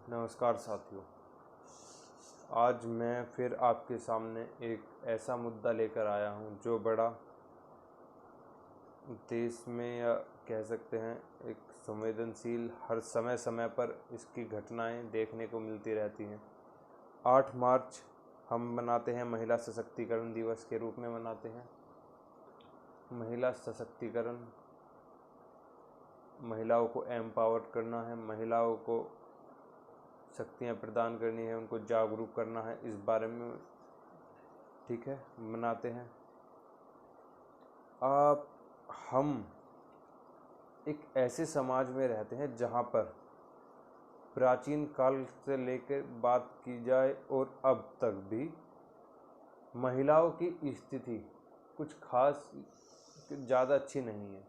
नमस्कार साथियों। आज मैं फिर आपके सामने एक ऐसा मुद्दा लेकर आया हूं जो बड़ा देश में, या कह सकते हैं एक संवेदनशील, हर समय समय पर इसकी घटनाएं देखने को मिलती रहती हैं। 8 मार्च हम मनाते हैं, महिला सशक्तिकरण दिवस के रूप में मनाते हैं। महिला सशक्तिकरण, महिलाओं को एम्पावर करना है, महिलाओं को शक्तियाँ प्रदान करनी है, उनको जागरूक करना है, इस बारे में ठीक है मनाते हैं। हम एक ऐसे समाज में रहते हैं जहाँ पर प्राचीन काल से लेकर बात की जाए और अब तक भी महिलाओं की स्थिति कुछ खास ज़्यादा अच्छी नहीं है।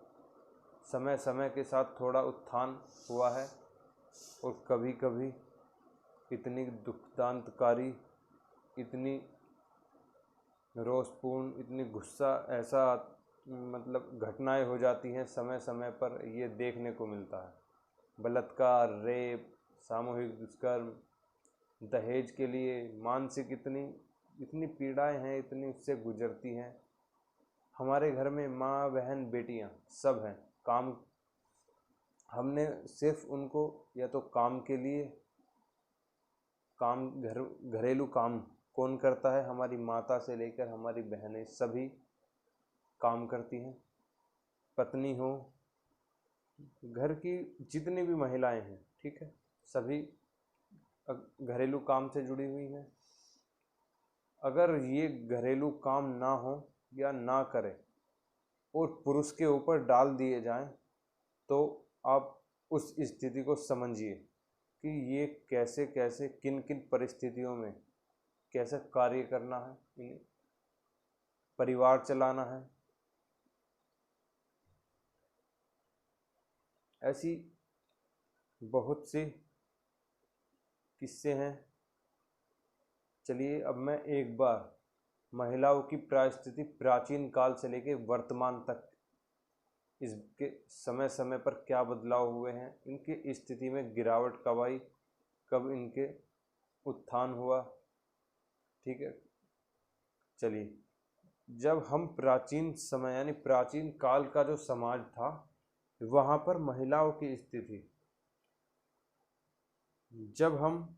समय समय के साथ थोड़ा उत्थान हुआ है और कभी कभी इतनी दुखदांतकारी, इतनी रोषपूर्ण, इतनी गुस्सा, ऐसा घटनाएं हो जाती हैं समय समय पर, ये देखने को मिलता है। बलात्कार, रेप, सामूहिक दुष्कर्म, दहेज के लिए मानसिक इतनी पीड़ाएं हैं, इतनी उससे गुजरती हैं। हमारे घर में माँ, बहन, बेटियाँ सब हैं। हमने सिर्फ उनको या तो काम के लिए, घरेलू काम कौन करता है? हमारी माता से लेकर हमारी बहनें सभी काम करती हैं। पत्नी हो, घर की जितनी भी महिलाएं हैं, ठीक है, सभी घरेलू काम से जुड़ी हुई हैं। अगर ये घरेलू काम ना हो या ना करें और पुरुष के ऊपर डाल दिए जाएं, तो आप उस स्थिति को समझिए कि ये कैसे कैसे, किन किन परिस्थितियों में कैसे कार्य करना है, इन्हें परिवार चलाना है। ऐसी बहुत सी किस्से हैं। चलिए अब मैं एक बार महिलाओं की परिस्थिति प्राचीन काल से लेकर वर्तमान तक, इसके समय समय पर क्या बदलाव हुए हैं, इनकी स्थिति में गिरावट कब आई, कब इनके उत्थान हुआ, ठीक है। चलिए, जब हम प्राचीन समय यानी प्राचीन काल का जो समाज था, वहाँ पर महिलाओं की स्थिति, जब हम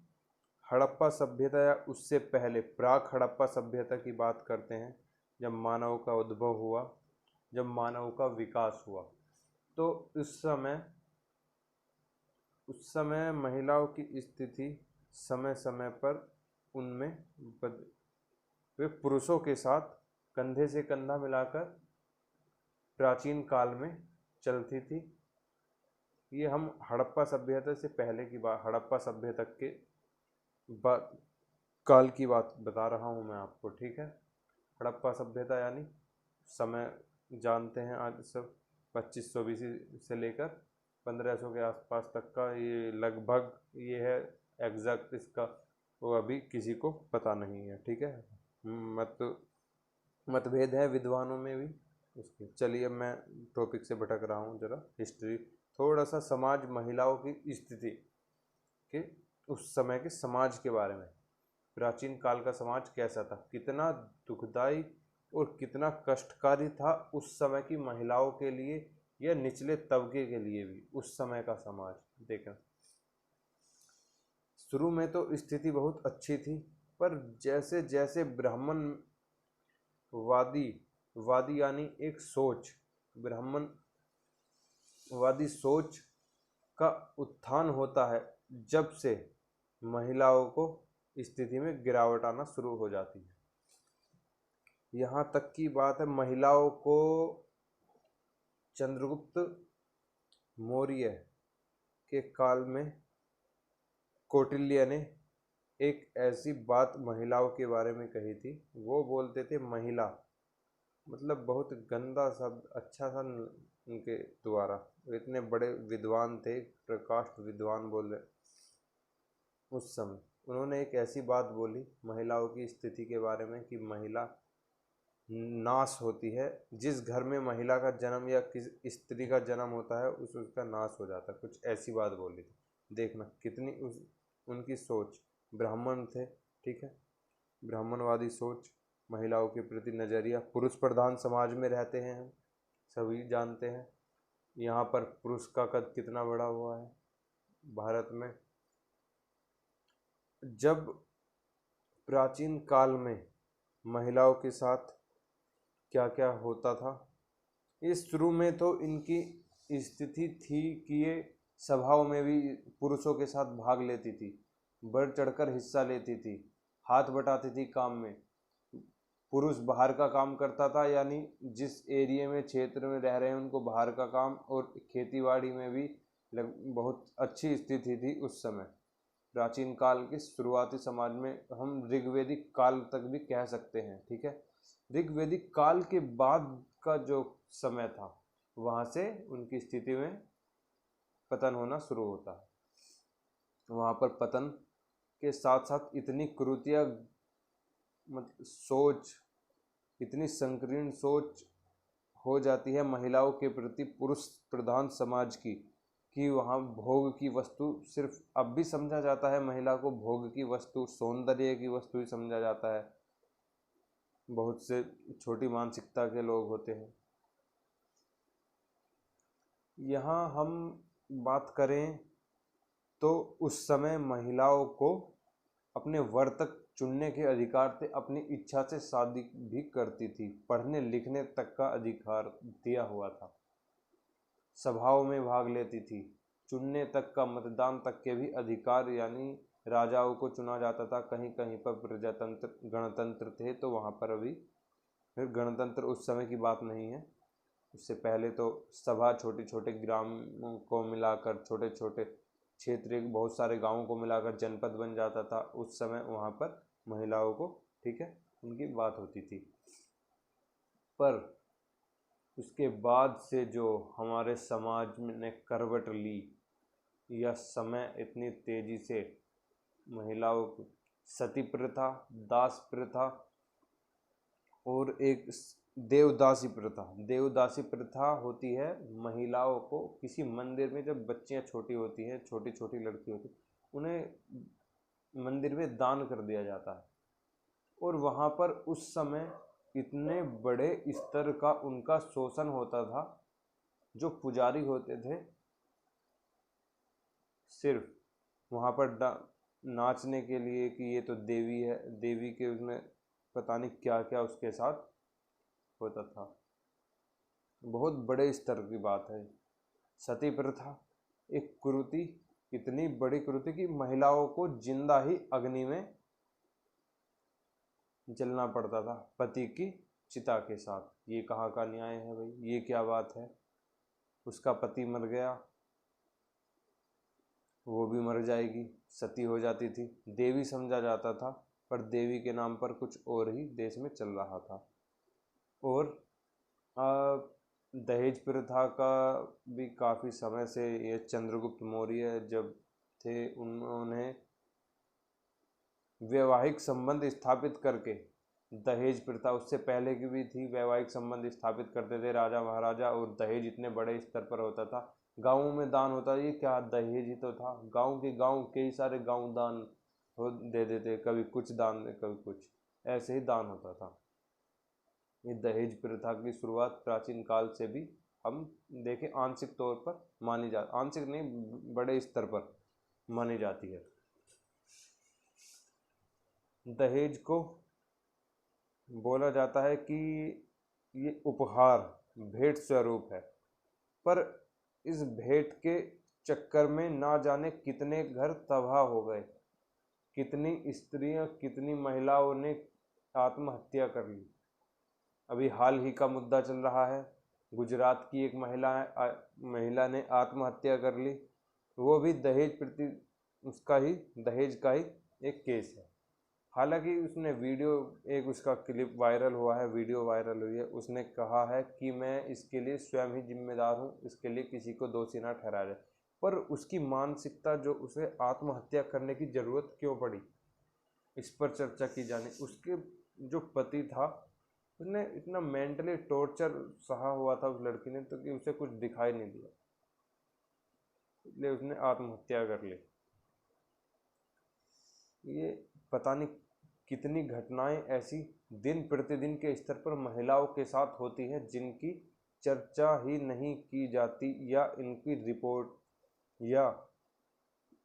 हड़प्पा सभ्यता या उससे पहले प्राक हड़प्पा सभ्यता की बात करते हैं, जब मानव का उद्भव हुआ, जब मानव का विकास हुआ, तो उस समय महिलाओं की स्थिति समय समय पर उनमें वे पुरुषों के साथ कंधे से कंधा मिलाकर प्राचीन काल में चलती थी। ये हम हड़प्पा सभ्यता से पहले की बात, हड़प्पा सभ्यता के काल की बात बता रहा हूँ मैं आपको, ठीक है। हड़प्पा सभ्यता यानी समय जानते हैं, आज सब 2500 BC से लेकर 1500 के आसपास तक का, ये लगभग ये है। एग्जैक्ट इसका वो अभी किसी को पता नहीं है, ठीक है। मतभेद है विद्वानों में भी उसके। चलिए, मैं टॉपिक से भटक रहा हूँ, जरा हिस्ट्री थोड़ा सा, समाज, महिलाओं की स्थिति के उस समय के समाज के बारे में। प्राचीन काल का समाज कैसा था, कितना दुखदाई और कितना कष्टकारी था उस समय की महिलाओं के लिए या निचले तबके के लिए भी। उस समय का समाज देखें, शुरू में तो स्थिति बहुत अच्छी थी, पर जैसे जैसे वादी यानी एक सोच, ब्राह्मणवादी सोच का उत्थान होता है, जब से महिलाओं को स्थिति में गिरावट आना शुरू हो जाती है। यहाँ तक की बात है, महिलाओं को चंद्रगुप्त मौर्य के काल में कौटिल्य ने एक ऐसी बात महिलाओं के बारे में कही थी। वो बोलते थे महिला मतलब बहुत गंदा शब्द, अच्छा सा उनके द्वारा, वो इतने बड़े विद्वान थे, प्रकाष्ठ विद्वान बोले। उस समय उन्होंने एक ऐसी बात बोली महिलाओं की स्थिति के बारे में कि महिला नाश होती है। जिस घर में महिला का जन्म या किस स्त्री का जन्म होता है, उसका नाश हो जाता है, कुछ ऐसी बात बोली थी। देखना कितनी उनकी सोच, ब्राह्मण थे, ठीक है, ब्राह्मणवादी सोच, महिलाओं के प्रति नज़रिया, पुरुष प्रधान समाज में रहते हैं, हम सभी जानते हैं। यहाँ पर पुरुष का कद कितना बड़ा हुआ है भारत में। जब प्राचीन काल में महिलाओं के साथ क्या क्या होता था, इस शुरू में तो इनकी स्थिति थी कि ये सभाओं में भी पुरुषों के साथ भाग लेती थी, बढ़ चढ़कर हिस्सा लेती थी, हाथ बटाती थी काम में। पुरुष बाहर का काम करता था, यानी जिस एरिया में क्षेत्र में रह रहे हैं उनको बाहर का काम, और खेतीबाड़ी में भी बहुत अच्छी स्थिति थी उस समय। प्राचीन काल के शुरुआती समाज में हम ऋग्वेदिक काल तक भी कह सकते हैं, ठीक है। ऋग्वेदिक काल के बाद का जो समय था वहाँ से उनकी स्थिति में पतन होना शुरू होता है। वहाँ पर पतन के साथ साथ इतनी कुरीतियाँ, मतलब सोच, इतनी संकीर्ण सोच हो जाती है महिलाओं के प्रति पुरुष प्रधान समाज की, कि वहाँ भोग की वस्तु सिर्फ, अब भी समझा जाता है महिला को भोग की वस्तु, सौंदर्य की वस्तु ही समझा जाता है। बहुत से छोटी मानसिकता के लोग होते हैं। यहाँ हम बात करें तो उस समय महिलाओं को अपने वर तक चुनने के अधिकार थे, अपनी इच्छा से शादी भी करती थी, पढ़ने लिखने तक का अधिकार दिया हुआ था, सभाओं में भाग लेती थी, चुनने तक का, मतदान तक के भी अधिकार, यानी राजाओं को चुना जाता था। कहीं कहीं पर प्रजातंत्र, गणतंत्र थे, तो वहाँ पर अभी फिर गणतंत्र उस समय की बात नहीं है, उससे पहले तो सभा छोटे छोटे ग्राम को मिलाकर, छोटे छोटे क्षेत्र, बहुत सारे गांवों को मिलाकर जनपद बन जाता था। उस समय वहाँ पर महिलाओं को, ठीक है, उनकी बात होती थी। पर उसके बाद से जो हमारे समाज ने करवट ली, या समय इतनी तेजी से महिलाओं को, सती प्रथा, दास प्रथा, और एक देवदासी प्रथा। देवदासी प्रथा होती है महिलाओं को किसी मंदिर में, जब बच्चियां छोटी होती हैं, छोटी छोटी लड़की होती, उन्हें मंदिर में दान कर दिया जाता है, और वहाँ पर उस समय इतने बड़े स्तर का उनका शोषण होता था। जो पुजारी होते थे सिर्फ वहाँ पर नाचने के लिए कि ये तो देवी है, देवी के उसमें पता नहीं क्या क्या उसके साथ होता था। बहुत बड़े स्तर की बात है। सती प्रथा एक कुरीति, इतनी बड़ी कुरीति कि महिलाओं को जिंदा ही अग्नि में जलना पड़ता था पति की चिता के साथ। ये कहाँ का न्याय है भाई, ये क्या बात है। उसका पति मर गया, वो भी मर जाएगी, सती हो जाती थी, देवी समझा जाता था, पर देवी के नाम पर कुछ और ही देश में चल रहा था। और दहेज प्रथा का भी काफ़ी समय से, ये चंद्रगुप्त मौर्य जब थे, उन्होंने वैवाहिक संबंध स्थापित करके, दहेज प्रथा उससे पहले की भी थी, वैवाहिक संबंध स्थापित करते थे राजा महाराजा, और दहेज इतने बड़े स्तर पर होता था। गाँवों में दान होता, ये क्या दहेज ही तो था, गाँव के गाँव, कई सारे गाँव दान दे देते, कभी कुछ दान दे, कभी कुछ, ऐसे ही दान होता था। ये दहेज प्रथा की शुरुआत प्राचीन काल से भी हम देखें आंशिक तौर पर मानी जा, आंशिक नहीं, बड़े स्तर पर मानी जाती है। दहेज को बोला जाता है कि ये उपहार, भेंट स्वरूप है, पर इस भेंट के चक्कर में ना जाने कितने घर तबाह हो गए, कितनी स्त्रियां, कितनी महिलाओं ने आत्महत्या कर ली। अभी हाल ही का मुद्दा चल रहा है, गुजरात की एक महिला ने आत्महत्या कर ली, वो भी दहेज प्रति, उसका ही दहेज का ही एक केस है। हालांकि उसने वीडियो, एक उसका क्लिप वायरल हुआ है, वीडियो वायरल हुई है, उसने कहा है कि मैं इसके लिए स्वयं ही जिम्मेदार हूँ, इसके लिए किसी को दोषी ना ठहराया जाए। पर उसकी मानसिकता, जो उसे आत्महत्या करने की ज़रूरत क्यों पड़ी, इस पर चर्चा की जानी। उसके जो पति था, उसने इतना मेंटली टॉर्चर सहा हुआ था उस लड़की ने, तो कि उसे कुछ दिखाई नहीं दिया, इसलिए उसने आत्महत्या कर ली। ये पता नहीं कितनी घटनाएं ऐसी दिन प्रतिदिन के स्तर पर महिलाओं के साथ होती है जिनकी चर्चा ही नहीं की जाती, या इनकी रिपोर्ट या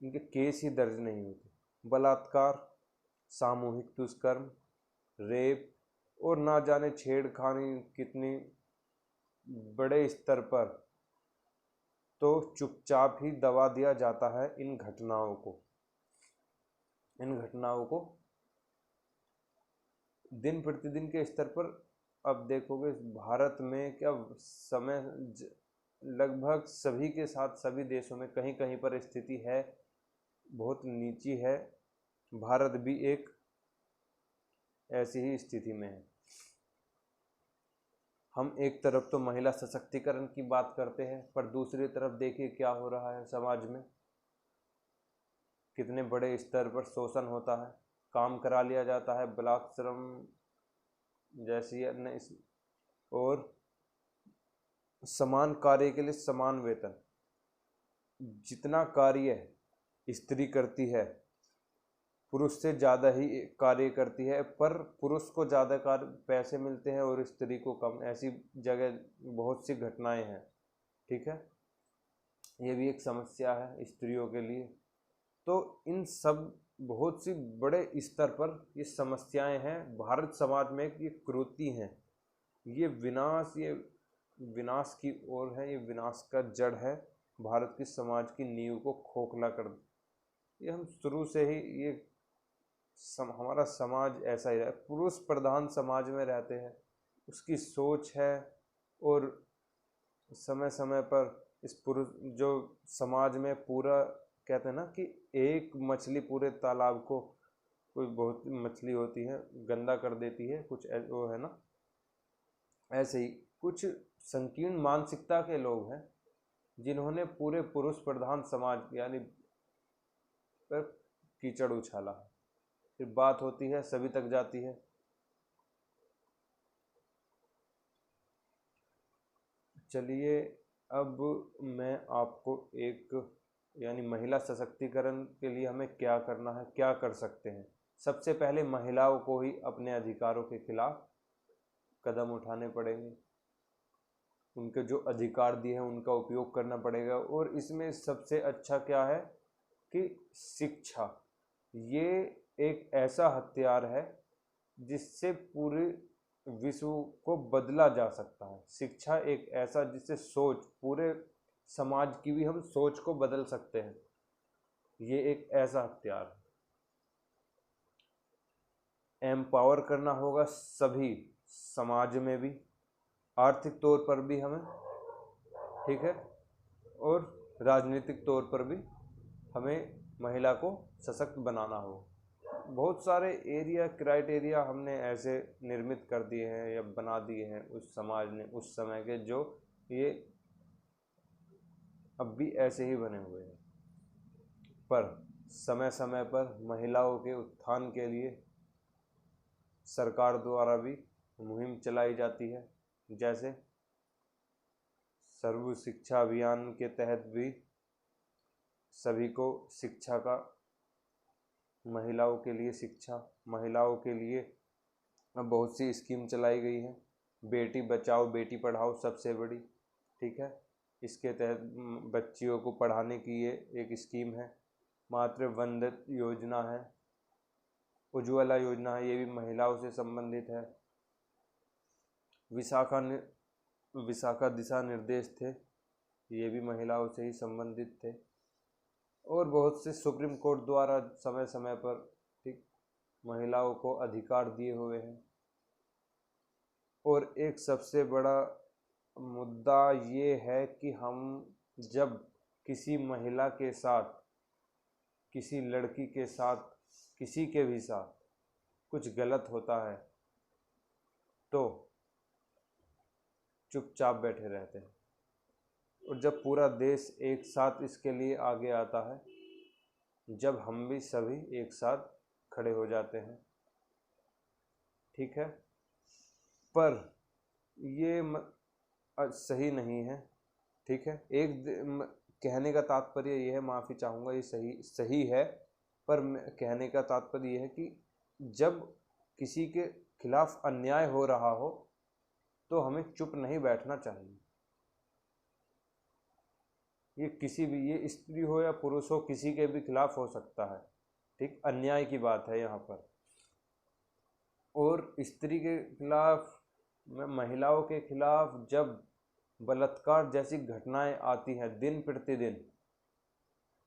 इनके केस ही दर्ज नहीं होते। बलात्कार, सामूहिक दुष्कर्म, रेप और ना जाने छेड़खानी कितनी बड़े स्तर पर, तो चुपचाप ही दबा दिया जाता है इन घटनाओं को। दिन प्रतिदिन के स्तर पर अब देखोगे भारत में क्या समय लगभग सभी के साथ, सभी देशों में कहीं कहीं पर स्थिति है बहुत नीची है। भारत भी एक ऐसी ही स्थिति में है। हम एक तरफ तो महिला सशक्तिकरण की बात करते हैं, पर दूसरी तरफ देखिए क्या हो रहा है समाज में। कितने बड़े स्तर पर शोषण होता है, काम करा लिया जाता है, बलात्कार श्रम जैसी अन्य, और समान कार्य के लिए समान वेतन। जितना कार्य स्त्री करती है पुरुष से ज़्यादा ही कार्य करती है, पर पुरुष को ज़्यादा कार्य पैसे मिलते हैं और स्त्री को कम। ऐसी जगह बहुत सी घटनाएं हैं। ठीक है, ये भी एक समस्या है स्त्रियों के लिए। तो इन सब बहुत सी बड़े स्तर पर ये समस्याएं हैं भारत समाज में। ये कुरीति हैं, ये विनाश की ओर है, ये विनाश का जड़ है। भारत के समाज की नींव को खोखला कर, ये हम शुरू से ही ये हमारा समाज ऐसा ही है, पुरुष प्रधान समाज में रहते हैं, उसकी सोच है। और समय समय पर इस पुरुष जो समाज में पूरा कहते हैं ना कि एक मछली पूरे तालाब को, कोई बहुत मछली होती है गंदा कर देती है, कुछ वो है ना, ऐसे ही कुछ संकीर्ण मानसिकता के लोग हैं जिन्होंने पूरे पुरुष प्रधान समाज यानी पर कीचड़ उछाला है। फिर बात होती है सभी तक जाती है। चलिए अब मैं आपको एक यानी महिला सशक्तिकरण के लिए हमें क्या करना है, क्या कर सकते हैं। सबसे पहले महिलाओं को ही अपने अधिकारों के खिलाफ कदम उठाने पड़ेंगे, उनके जो अधिकार दिए हैं उनका उपयोग करना पड़ेगा। और इसमें सबसे अच्छा क्या है कि शिक्षा, ये एक ऐसा हथियार है जिससे पूरे विश्व को बदला जा सकता है। शिक्षा एक ऐसा जिससे सोच, पूरे समाज की भी हम सोच को बदल सकते हैं। ये एक ऐसा हथियार है। एम्पावर करना होगा सभी समाज में भी, आर्थिक तौर पर भी हमें, ठीक है, और राजनीतिक तौर पर भी हमें महिला को सशक्त बनाना हो। बहुत सारे क्राइटेरिया हमने ऐसे निर्मित कर दिए हैं या बना दिए हैं उस समाज ने उस समय के, जो ये अब भी ऐसे ही बने हुए हैं। पर समय समय पर महिलाओं के उत्थान के लिए सरकार द्वारा भी मुहिम चलाई जाती है। जैसे सर्व शिक्षा अभियान के तहत भी सभी को शिक्षा का, महिलाओं के लिए शिक्षा, महिलाओं के लिए बहुत सी स्कीम चलाई गई है। बेटी बचाओ बेटी पढ़ाओ सबसे बड़ी, ठीक है, इसके तहत बच्चियों को पढ़ाने की ये एक स्कीम है। मातृ वंदना योजना है, उज्ज्वला योजना है, ये भी महिलाओं से संबंधित है। विशाखा दिशा निर्देश थे, ये भी महिलाओं से ही संबंधित थे। और बहुत से सुप्रीम कोर्ट द्वारा समय समय पर ठीक महिलाओं को अधिकार दिए हुए हैं। और एक सबसे बड़ा मुद्दा ये है कि हम जब किसी महिला के साथ, किसी लड़की के साथ, किसी के भी साथ कुछ गलत होता है तो चुपचाप बैठे रहते हैं, और जब पूरा देश एक साथ इसके लिए आगे आता है, जब हम भी सभी एक साथ खड़े हो जाते हैं, ठीक है। पर ये सही नहीं है, ठीक है। कहने का तात्पर्य ये है, माफ़ी चाहूँगा, ये सही है पर कहने का तात्पर्य यह है कि जब किसी के खिलाफ अन्याय हो रहा हो तो हमें चुप नहीं बैठना चाहिए। ये किसी भी, ये स्त्री हो या पुरुष हो, किसी के भी खिलाफ हो सकता है, ठीक, अन्याय की बात है यहाँ पर। और स्त्री के खिलाफ, महिलाओं के खिलाफ जब बलात्कार जैसी घटनाएं आती हैं दिन प्रतिदिन,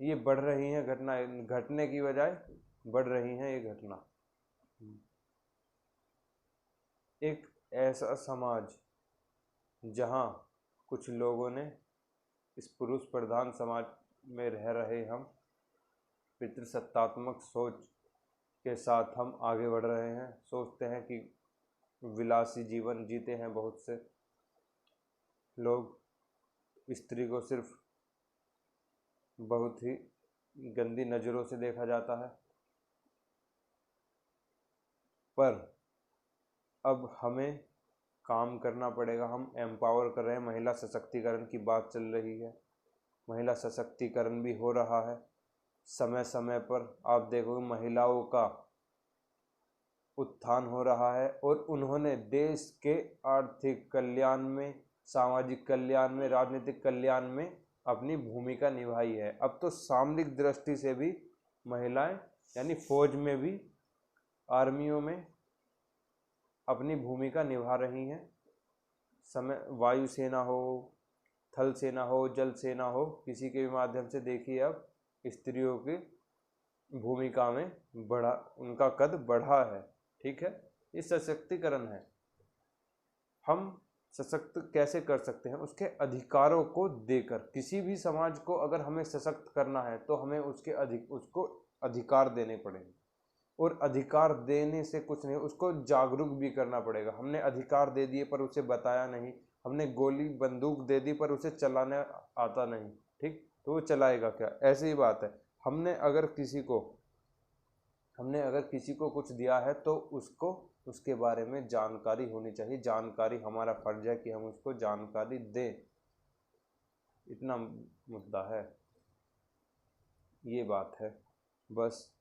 ये बढ़ रही हैं घटनाएं, घटने की बजाय बढ़ रही हैं ये घटना। एक ऐसा समाज जहां कुछ लोगों ने, इस पुरुष प्रधान समाज में रह रहे हम, पितृसत्तात्मक सोच के साथ हम आगे बढ़ रहे हैं, सोचते हैं कि विलासी जीवन जीते हैं बहुत से लोग, स्त्री को सिर्फ बहुत ही गंदी नज़रों से देखा जाता है। पर अब हमें काम करना पड़ेगा। हम एम्पावर कर रहे हैं, महिला सशक्तिकरण की बात चल रही है, महिला सशक्तिकरण भी हो रहा है। समय समय पर आप देखोगे महिलाओं का उत्थान हो रहा है और उन्होंने देश के आर्थिक कल्याण में, सामाजिक कल्याण में, राजनीतिक कल्याण में अपनी भूमिका निभाई है। अब तो सामरिक दृष्टि से भी महिलाएं, यानी फौज में भी, आर्मियों में अपनी भूमिका निभा रही हैं। समय वायुसेना हो, थल सेना हो, जल सेना हो, किसी के भी माध्यम से देखिए अब स्त्रियों की भूमिका में बढ़ा, उनका कद बढ़ा है, ठीक है। ये सशक्तिकरण है। हम सशक्त कैसे कर सकते हैं? उसके अधिकारों को देकर। किसी भी समाज को अगर हमें सशक्त करना है तो हमें उसको अधिकार देने पड़ेंगे, और अधिकार देने से कुछ नहीं, उसको जागरूक भी करना पड़ेगा। हमने अधिकार दे दिए पर उसे बताया नहीं, हमने गोली बंदूक दे दी पर उसे चलाने आता नहीं, ठीक, तो वो चलाएगा क्या? ऐसी ही बात है। हमने अगर किसी को कुछ दिया है तो उसको उसके बारे में जानकारी होनी चाहिए। जानकारी, हमारा फर्ज है कि हम उसको जानकारी दें, इतना मुद्दा है, ये बात है। बस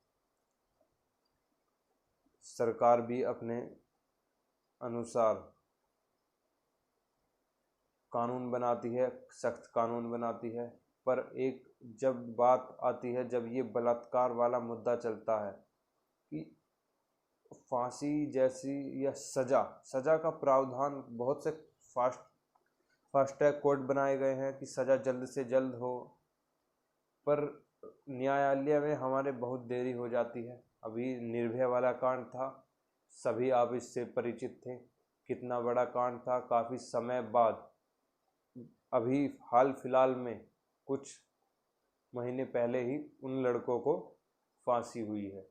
सरकार भी अपने अनुसार कानून बनाती है, सख्त कानून बनाती है, पर एक जब बात आती है, जब ये बलात्कार वाला मुद्दा चलता है कि फांसी जैसी या सजा का प्रावधान, बहुत से फास्ट ट्रैक कोर्ट बनाए गए हैं कि सजा जल्द से जल्द हो, पर न्यायालय में हमारे बहुत देरी हो जाती है। अभी निर्भया वाला कांड था, सभी आप इससे परिचित थे, कितना बड़ा कांड था। काफ़ी समय बाद, अभी हाल फिलहाल में कुछ महीने पहले ही उन लड़कों को फांसी हुई है।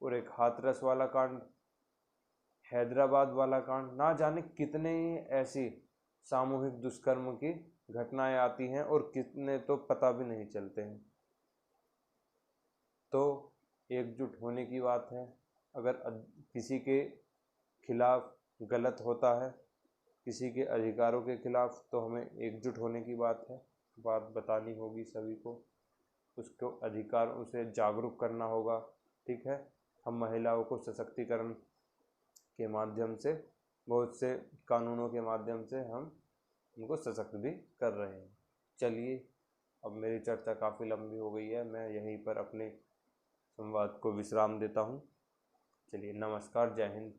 और एक हाथरस वाला कांड, हैदराबाद वाला कांड, ना जाने कितने ऐसी सामूहिक दुष्कर्म की घटनाएं आती हैं और कितने तो पता भी नहीं चलते हैं। तो एकजुट होने की बात है। अगर किसी के खिलाफ गलत होता है, किसी के अधिकारों के खिलाफ, तो हमें एकजुट होने की बात है, बात बतानी होगी सभी को, उसको अधिकार, उसे जागरूक करना होगा, ठीक है। हम महिलाओं को सशक्तिकरण के माध्यम से, बहुत से कानूनों के माध्यम से हम उनको सशक्त भी कर रहे हैं। चलिए, अब मेरी चर्चा काफ़ी लंबी हो गई है, मैं यहीं पर अपने संवाद को विश्राम देता हूँ। चलिए, नमस्कार, जय हिंद।